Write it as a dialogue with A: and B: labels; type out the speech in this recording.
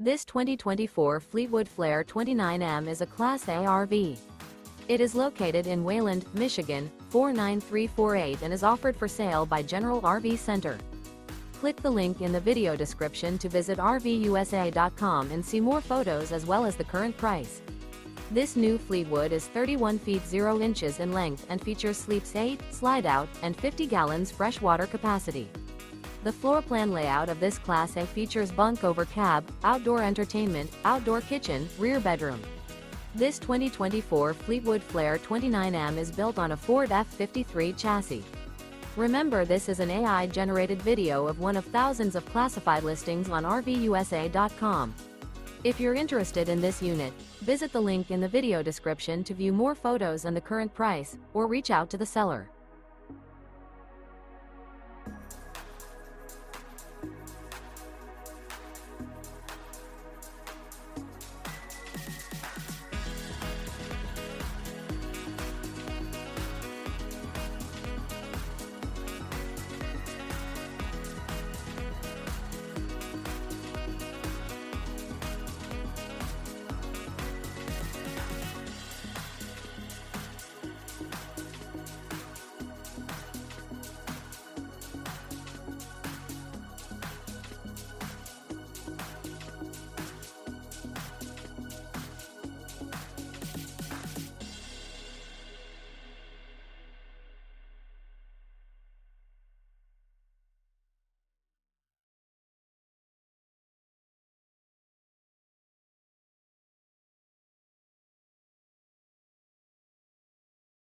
A: This 2024 Fleetwood Flair 29M is a Class A RV. It is located in Wayland, Michigan, 49348 and is offered for sale by General RV Center. Click the link in the video description to visit RVUSA.com and see more photos as well as the current price. This new Fleetwood is 31 feet 0 inches in length and features sleeps 8, Slideout, and 50 gallons freshwater capacity. The floor plan layout of this Class A features bunk over cab, outdoor entertainment, outdoor kitchen, rear bedroom. This 2024 Fleetwood Flair 29M is built on a Ford F-53 chassis. Remember, this is an AI-generated video of one of thousands of classified listings on RVUSA.com. If you're interested in this unit, visit the link in the video description to view more photos and the current price, or reach out to the seller.